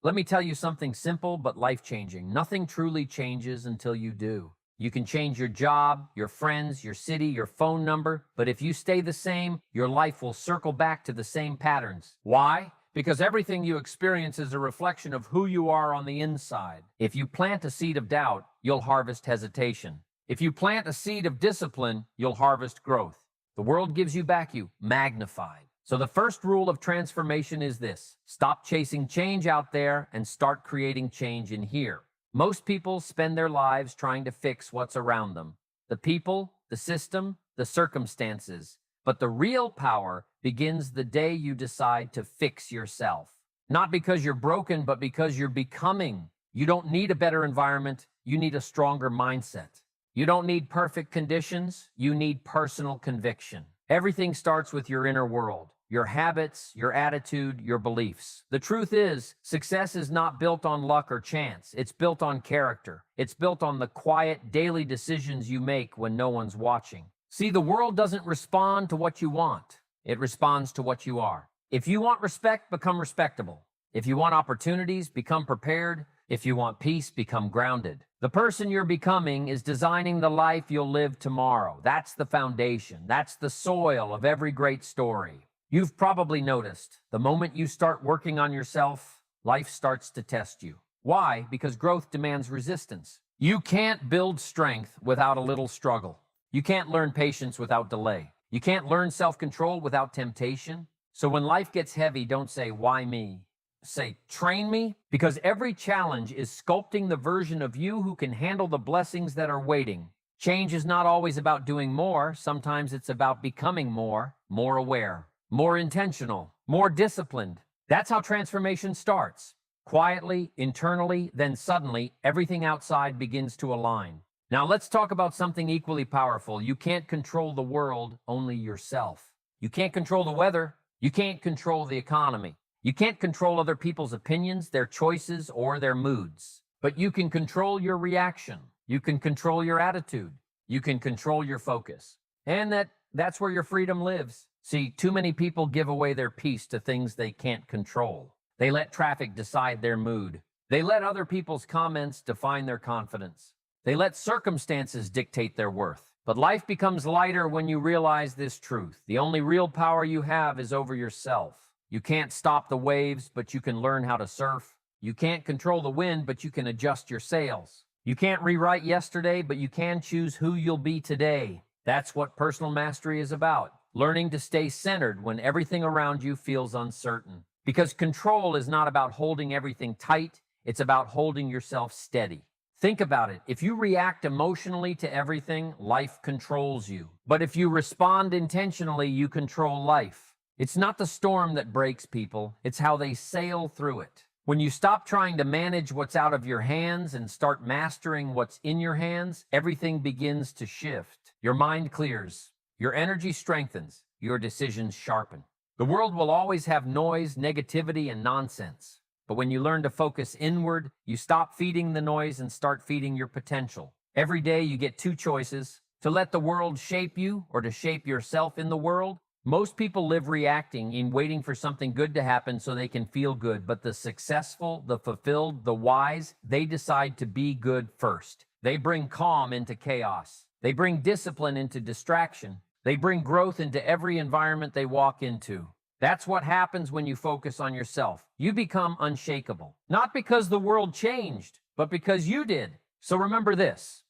Let me tell you something simple but life-changing. Nothing truly changes until you do. You can change your job, your friends, your city, your phone number, but if you stay the same, your life will circle back to the same patterns. Why? Because everything you experience is a reflection of who you are on the inside. If you plant a seed of doubt, you'll harvest hesitation. If you plant a seed of discipline, you'll harvest growth. The world gives you back you, magnified. So the first rule of transformation is this: stop chasing change out there and start creating change in here. Most people spend their lives trying to fix what's around them: the people, the system, the circumstances. But the real power begins the day you decide to fix yourself. Not because you're broken, but because you're becoming. You don't need a better environment, you need a stronger mindset. You don't need perfect conditions, you need personal conviction. Everything starts with your inner world, your habits, your attitude, your beliefs. The truth is, success is not built on luck or chance. It's built on character. It's built on the quiet, daily decisions you make when no one's watching. See, the world doesn't respond to what you want. It responds to what you are. If you want respect, become respectable. If you want opportunities, become prepared. If you want peace, become grounded. The person you're becoming is designing the life you'll live tomorrow. That's the foundation. That's the soil of every great story. You've probably noticed, the moment you start working on yourself, life starts to test you. Why? Because growth demands resistance. You can't build strength without a little struggle. You can't learn patience without delay. You can't learn self-control without temptation. So when life gets heavy, don't say, "Why me?" Say, "Train me," because every challenge is sculpting the version of you who can handle the blessings that are waiting. Change is not always about doing more. Sometimes it's about becoming more aware, more intentional, more disciplined. That's how transformation starts. Quietly, internally, then suddenly, everything outside begins to align. Now let's talk about something equally powerful. You can't control the world, only yourself. You can't control the weather. You can't control the economy. You can't control other people's opinions, their choices, or their moods. But you can control your reaction. You can control your attitude. You can control your focus. And that's where your freedom lives. See, too many people give away their peace to things they can't control. They let traffic decide their mood. They let other people's comments define their confidence. They let circumstances dictate their worth. But life becomes lighter when you realize this truth. The only real power you have is over yourself. You can't stop the waves, but you can learn how to surf. You can't control the wind, but you can adjust your sails. You can't rewrite yesterday, but you can choose who you'll be today. That's what personal mastery is about. Learning to stay centered when everything around you feels uncertain. Because control is not about holding everything tight, it's about holding yourself steady. Think about it. If you react emotionally to everything, life controls you. But if you respond intentionally, you control life. It's not the storm that breaks people, it's how they sail through it. When you stop trying to manage what's out of your hands and start mastering what's in your hands, everything begins to shift. Your mind clears, your energy strengthens, your decisions sharpen. The world will always have noise, negativity, and nonsense. But when you learn to focus inward, you stop feeding the noise and start feeding your potential. Every day you get two choices: to let the world shape you or to shape yourself in the world. Most people live reacting and waiting for something good to happen so they can feel good. But the successful, the fulfilled, the wise, they decide to be good first. They bring calm into chaos. They bring discipline into distraction. They bring growth into every environment they walk into. That's what happens when you focus on yourself. You become unshakable. Not because the world changed, but because you did. So remember this: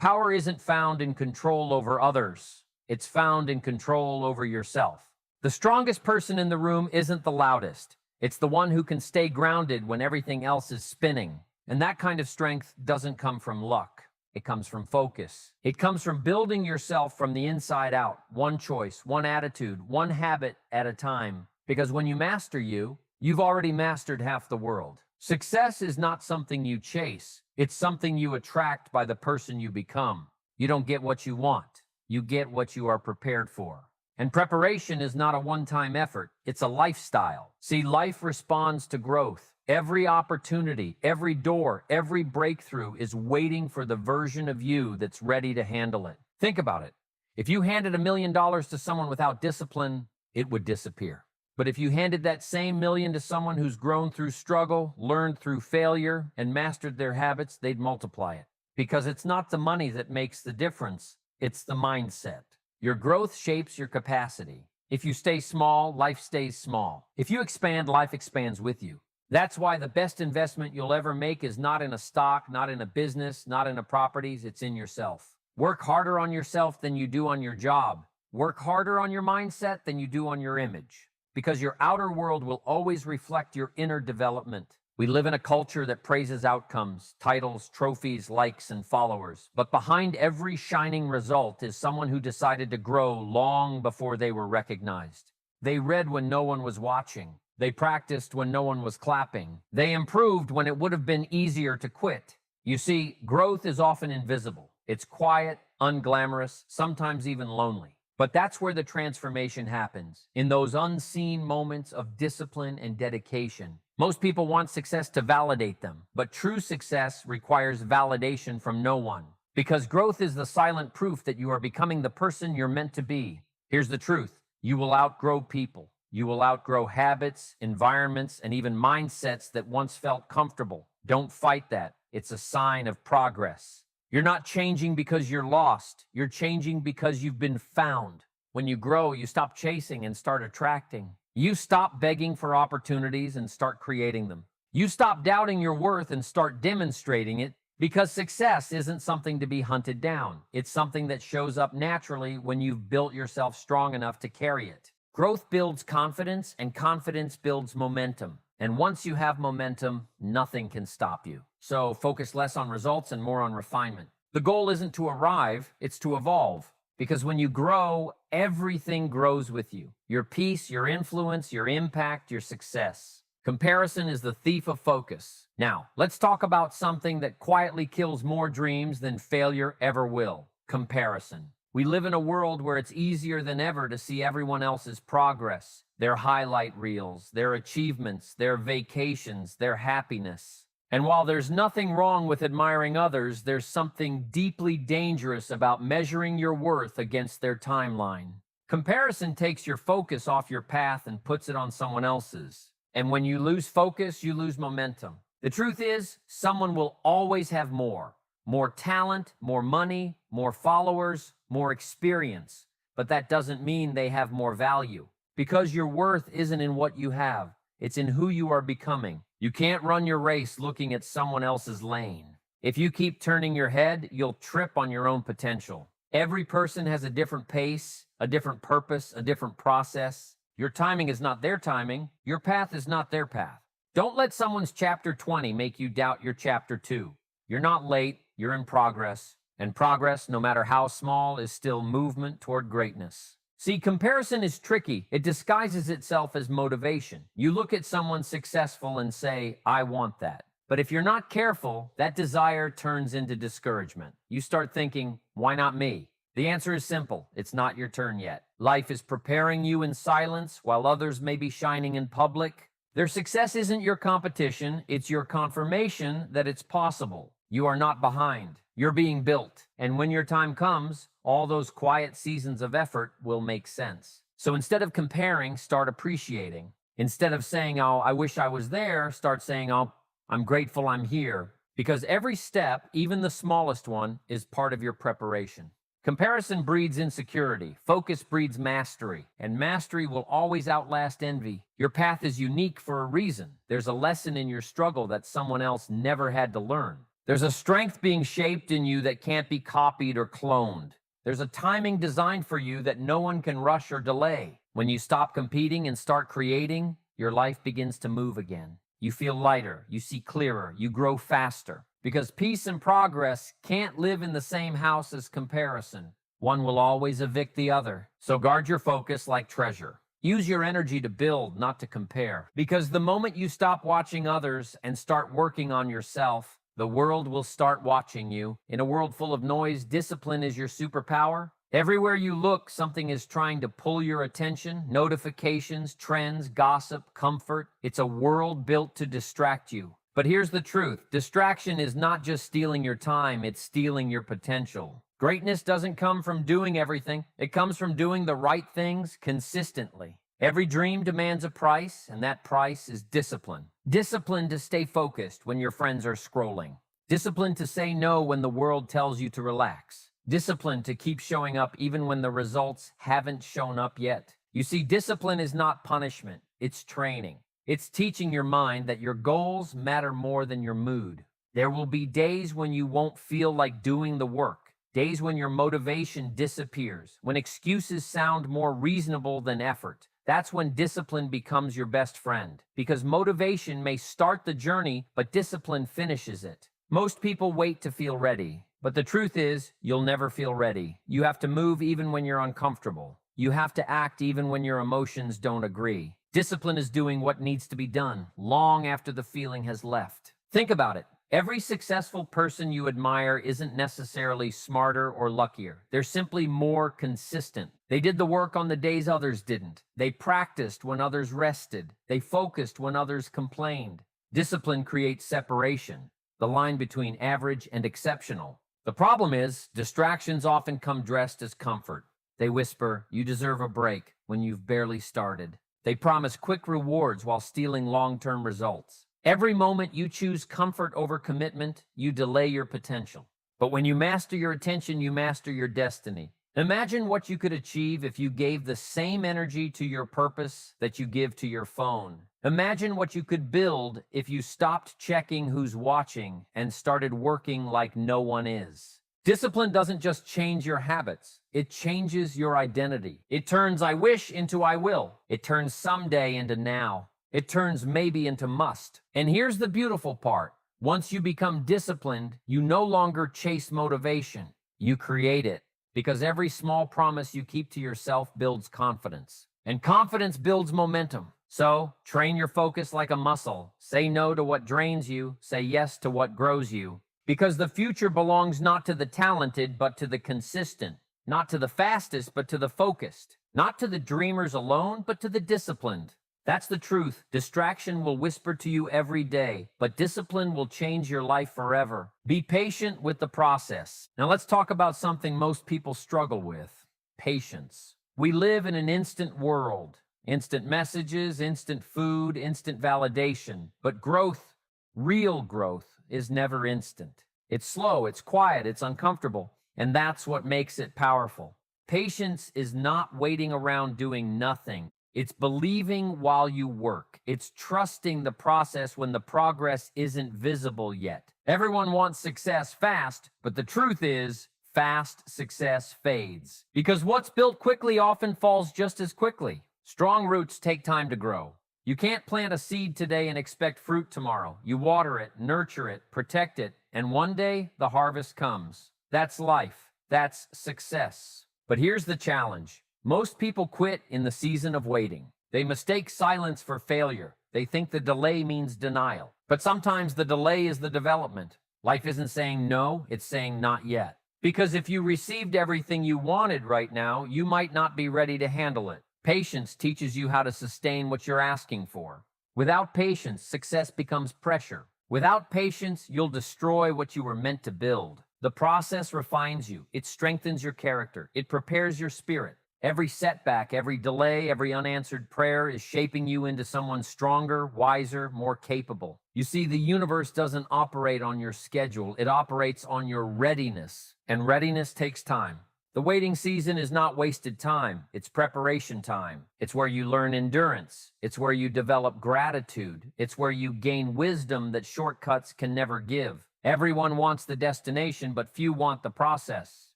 power isn't found in control over others. It's found in control over yourself. The strongest person in the room isn't the loudest. It's the one who can stay grounded when everything else is spinning. And that kind of strength doesn't come from luck. It comes from focus. It comes from building yourself from the inside out. One choice, one attitude, one habit at a time. Because when you master you, you've already mastered half the world. Success is not something you chase. It's something you attract by the person you become. You don't get what you want. You get what you are prepared for. And preparation is not a one-time effort. It's a lifestyle. See, life responds to growth. Every opportunity, every door, every breakthrough is waiting for the version of you that's ready to handle it. Think about it. If you handed $1 million to someone without discipline, it would disappear. But if you handed that same million to someone who's grown through struggle, learned through failure, and mastered their habits, they'd multiply it. Because it's not the money that makes the difference, it's the mindset. Your growth shapes your capacity. If you stay small, life stays small. If you expand, life expands with you. That's why the best investment you'll ever make is not in a stock, not in a business, not in a properties, it's in yourself. Work harder on yourself than you do on your job. Work harder on your mindset than you do on your image. Because your outer world will always reflect your inner development. We live in a culture that praises outcomes, titles, trophies, likes, and followers. But behind every shining result is someone who decided to grow long before they were recognized. They read when no one was watching. They practiced when no one was clapping. They improved when it would have been easier to quit. You see, growth is often invisible. It's quiet, unglamorous, sometimes even lonely. But that's where the transformation happens, in those unseen moments of discipline and dedication. Most people want success to validate them, but true success requires validation from no one. Because growth is the silent proof that you are becoming the person you're meant to be. Here's the truth. You will outgrow people. You will outgrow habits, environments, and even mindsets that once felt comfortable. Don't fight that. It's a sign of progress. You're not changing because you're lost. You're changing because you've been found. When you grow, you stop chasing and start attracting. You stop begging for opportunities and start creating them. You stop doubting your worth and start demonstrating it, because success isn't something to be hunted down. It's something that shows up naturally when you've built yourself strong enough to carry it. Growth builds confidence, and confidence builds momentum. And once you have momentum, nothing can stop you. So focus less on results and more on refinement. The goal isn't to arrive, it's to evolve. Because when you grow, everything grows with you. Your peace, your influence, your impact, your success. Comparison is the thief of focus. Now, let's talk about something that quietly kills more dreams than failure ever will. Comparison. We live in a world where it's easier than ever to see everyone else's progress, their highlight reels, their achievements, their vacations, their happiness. And while there's nothing wrong with admiring others, there's something deeply dangerous about measuring your worth against their timeline. Comparison takes your focus off your path and puts it on someone else's. And when you lose focus, you lose momentum. The truth is, someone will always have more. More talent, more money, more followers, more experience. But that doesn't mean they have more value. Because your worth isn't in what you have. It's in who you are becoming. You can't run your race looking at someone else's lane. If you keep turning your head, you'll trip on your own potential. Every person has a different pace, a different purpose, a different process. Your timing is not their timing. Your path is not their path. Don't let someone's chapter 20 make you doubt your chapter 2. You're not late, you're in progress. And progress, no matter how small, is still movement toward greatness. See, comparison is tricky. It disguises itself as motivation. You look at someone successful and say, I want that. But if you're not careful, that desire turns into discouragement. You start thinking, why not me? The answer is simple. It's not your turn yet. Life is preparing you in silence while others may be shining in public. Their success isn't your competition. It's your confirmation that it's possible. You are not behind. You're being built. And when your time comes, all those quiet seasons of effort will make sense. So instead of comparing, start appreciating. Instead of saying, oh, I wish I was there, start saying, oh, I'm grateful I'm here. Because every step, even the smallest one, is part of your preparation. Comparison breeds insecurity. Focus breeds mastery. And mastery will always outlast envy. Your path is unique for a reason. There's a lesson in your struggle that someone else never had to learn. There's a strength being shaped in you that can't be copied or cloned. There's a timing designed for you that no one can rush or delay. When you stop competing and start creating, your life begins to move again. You feel lighter, you see clearer, you grow faster. Because peace and progress can't live in the same house as comparison. One will always evict the other. So guard your focus like treasure. Use your energy to build, not to compare. Because the moment you stop watching others and start working on yourself, the world will start watching you. In a world full of noise, discipline is your superpower. Everywhere you look, something is trying to pull your attention. Notifications, trends, gossip, comfort. It's a world built to distract you. But here's the truth. Distraction is not just stealing your time, it's stealing your potential. Greatness doesn't come from doing everything. It comes from doing the right things consistently. Every dream demands a price, and that price is discipline. Discipline to stay focused when your friends are scrolling. Discipline to say no when the world tells you to relax. Discipline to keep showing up even when the results haven't shown up yet. You see, discipline is not punishment, it's training. It's teaching your mind that your goals matter more than your mood. There will be days when you won't feel like doing the work, days when your motivation disappears, when excuses sound more reasonable than effort. That's when discipline becomes your best friend, because motivation may start the journey, but discipline finishes it. Most people wait to feel ready, but the truth is, you'll never feel ready. You have to move even when you're uncomfortable. You have to act even when your emotions don't agree. Discipline is doing what needs to be done, long after the feeling has left. Think about it. Every successful person you admire isn't necessarily smarter or luckier. They're simply more consistent. They did the work on the days others didn't. They practiced when others rested. They focused when others complained. Discipline creates separation, the line between average and exceptional. The problem is, distractions often come dressed as comfort. They whisper, "You deserve a break," when you've barely started. They promise quick rewards while stealing long-term results. Every moment you choose comfort over commitment, you delay your potential. But when you master your attention, you master your destiny. Imagine what you could achieve if you gave the same energy to your purpose that you give to your phone. Imagine what you could build if you stopped checking who's watching and started working like no one is. Discipline doesn't just change your habits, it changes your identity. It turns "I wish" into "I will." It turns "someday" into "now." It turns "maybe" into "must." And here's the beautiful part. Once you become disciplined, you no longer chase motivation. You create it. Because every small promise you keep to yourself builds confidence. And confidence builds momentum. So, train your focus like a muscle. Say no to what drains you. Say yes to what grows you. Because the future belongs not to the talented, but to the consistent. Not to the fastest, but to the focused. Not to the dreamers alone, but to the disciplined. That's the truth. Distraction will whisper to you every day, but discipline will change your life forever. Be patient with the process. Now let's talk about something most people struggle with: patience. We live in an instant world. Instant messages, instant food, instant validation. But growth, real growth, is never instant. It's slow, it's quiet, it's uncomfortable, and that's what makes it powerful. Patience is not waiting around doing nothing. It's believing while you work. It's trusting the process when the progress isn't visible yet. Everyone wants success fast, but the truth is, fast success fades. Because what's built quickly often falls just as quickly. Strong roots take time to grow. You can't plant a seed today and expect fruit tomorrow. You water it, nurture it, protect it, and one day the harvest comes. That's life. That's success. But here's the challenge. Most people quit in the season of waiting. They mistake silence for failure. They think the delay means denial. But sometimes the delay is the development. Life isn't saying no, it's saying not yet. Because if you received everything you wanted right now, you might not be ready to handle it. Patience teaches you how to sustain what you're asking for. Without patience, success becomes pressure. Without patience, you'll destroy what you were meant to build. The process refines you. It strengthens your character. It prepares your spirit. Every setback, every delay, every unanswered prayer is shaping you into someone stronger, wiser, more capable. You see, the universe doesn't operate on your schedule. It operates on your readiness. And readiness takes time. The waiting season is not wasted time. It's preparation time. It's where you learn endurance. It's where you develop gratitude. It's where you gain wisdom that shortcuts can never give. Everyone wants the destination, but few want the process.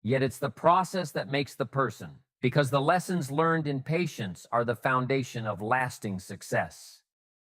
Yet it's the process that makes the person. Because the lessons learned in patience are the foundation of lasting success.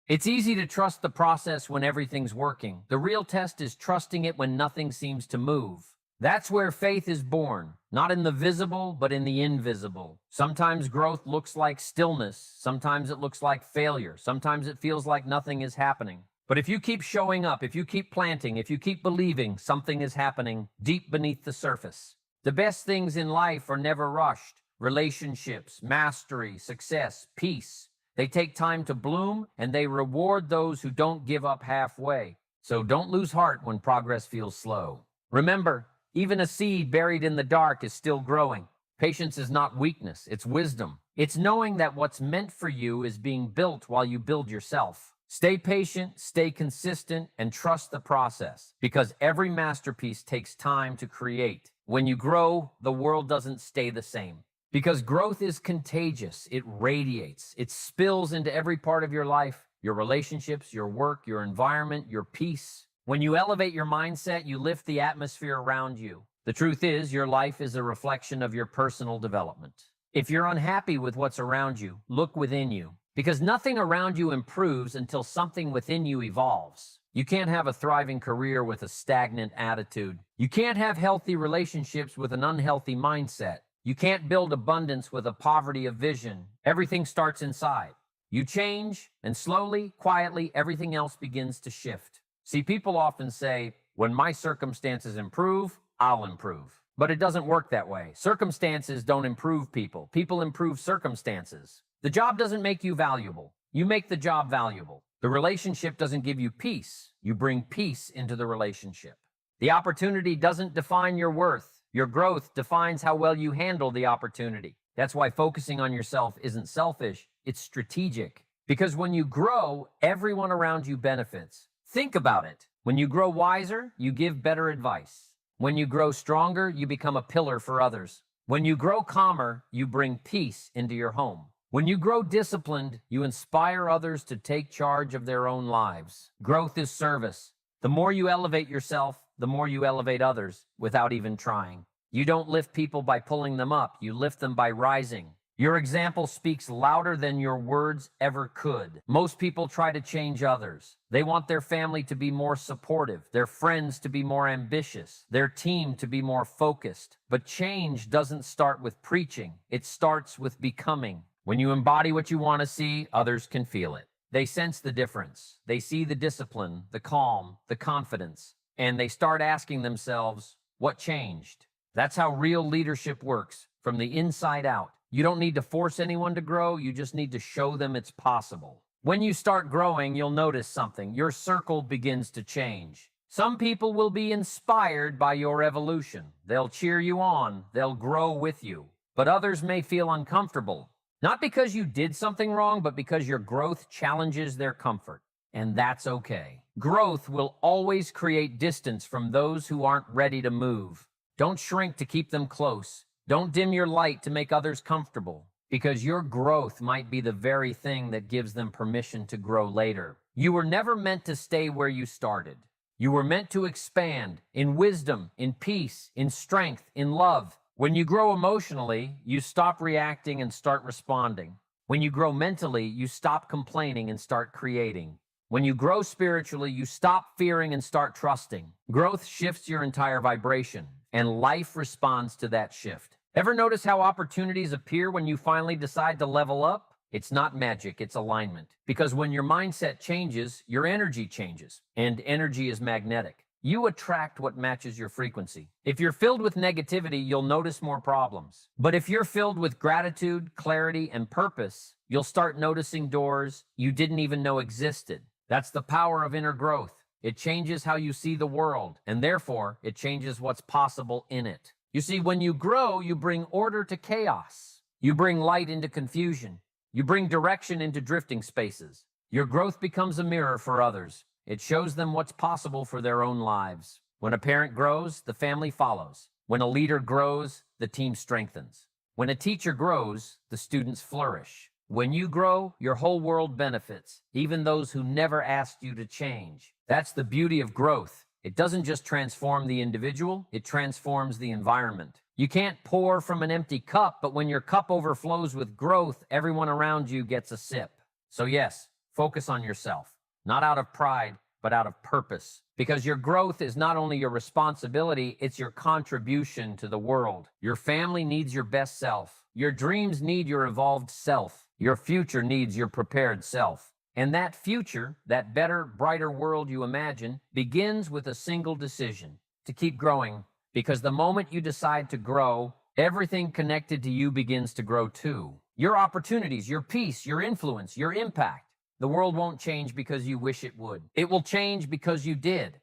It's easy to trust the process when everything's working. The real test is trusting it when nothing seems to move. That's where faith is born, not in the visible, but in the invisible. Sometimes growth looks like stillness. Sometimes it looks like failure. Sometimes it feels like nothing is happening. But if you keep showing up, if you keep planting, if you keep believing, something is happening deep beneath the surface. The best things in life are never rushed. Relationships, mastery, success, peace. They take time to bloom, and they reward those who don't give up halfway. So don't lose heart when progress feels slow. Remember, even a seed buried in the dark is still growing. Patience is not weakness, it's wisdom. It's knowing that what's meant for you is being built while you build yourself. Stay patient, stay consistent, and trust the process, because every masterpiece takes time to create. When you grow, the world doesn't stay the same. Because growth is contagious, it radiates, it spills into every part of your life, your relationships, your work, your environment, your peace. When you elevate your mindset, you lift the atmosphere around you. The truth is, your life is a reflection of your personal development. If you're unhappy with what's around you, look within you, because nothing around you improves until something within you evolves. You can't have a thriving career with a stagnant attitude. You can't have healthy relationships with an unhealthy mindset. You can't build abundance with a poverty of vision. Everything starts inside. You change, and slowly, quietly, everything else begins to shift. See, people often say, when my circumstances improve, I'll improve. But it doesn't work that way. Circumstances don't improve people. People improve circumstances. The job doesn't make you valuable. You make the job valuable. The relationship doesn't give you peace. You bring peace into the relationship. The opportunity doesn't define your worth. Your growth defines how well you handle the opportunity. That's why focusing on yourself isn't selfish, it's strategic. Because when you grow, everyone around you benefits. Think about it. When you grow wiser, you give better advice. When you grow stronger, you become a pillar for others. When you grow calmer, you bring peace into your home. When you grow disciplined, you inspire others to take charge of their own lives. Growth is service. The more you elevate yourself, the more you elevate others without even trying. You don't lift people by pulling them up. You lift them by rising. Your example speaks louder than your words ever could. Most people try to change others. They want their family to be more supportive, their friends to be more ambitious, their team to be more focused. But change doesn't start with preaching. It starts with becoming. When you embody what you want to see, others can feel it. They sense the difference. They see the discipline, the calm, the confidence, and they start asking themselves, what changed? That's how real leadership works, from the inside out. You don't need to force anyone to grow, you just need to show them it's possible. When you start growing, you'll notice something. Your circle begins to change. Some people will be inspired by your evolution. They'll cheer you on, they'll grow with you. But others may feel uncomfortable. Not because you did something wrong, but because your growth challenges their comfort. And that's okay. Growth will always create distance from those who aren't ready to move. Don't shrink to keep them close. Don't dim your light to make others comfortable, because your growth might be the very thing that gives them permission to grow later. You were never meant to stay where you started. You were meant to expand in wisdom, in peace, in strength, in love. When you grow emotionally, you stop reacting and start responding. When you grow mentally, you stop complaining and start creating. When you grow spiritually, you stop fearing and start trusting. Growth shifts your entire vibration, and life responds to that shift. Ever notice how opportunities appear when you finally decide to level up? It's not magic, it's alignment. Because when your mindset changes, your energy changes, and energy is magnetic. You attract what matches your frequency. If you're filled with negativity, you'll notice more problems. But if you're filled with gratitude, clarity, and purpose, you'll start noticing doors you didn't even know existed. That's the power of inner growth. It changes how you see the world, and therefore, it changes what's possible in it. You see, when you grow, you bring order to chaos. You bring light into confusion. You bring direction into drifting spaces. Your growth becomes a mirror for others. It shows them what's possible for their own lives. When a parent grows, the family follows. When a leader grows, the team strengthens. When a teacher grows, the students flourish. When you grow, your whole world benefits, even those who never asked you to change. That's the beauty of growth. It doesn't just transform the individual, it transforms the environment. You can't pour from an empty cup, but when your cup overflows with growth, everyone around you gets a sip. So yes, focus on yourself, not out of pride, but out of purpose. Because your growth is not only your responsibility, it's your contribution to the world. Your family needs your best self. Your dreams need your evolved self. Your future needs your prepared self. And that future, that better, brighter world you imagine, begins with a single decision: to keep growing. Because the moment you decide to grow, everything connected to you begins to grow too. Your opportunities, your peace, your influence, your impact. The world won't change because you wish it would. It will change because you did.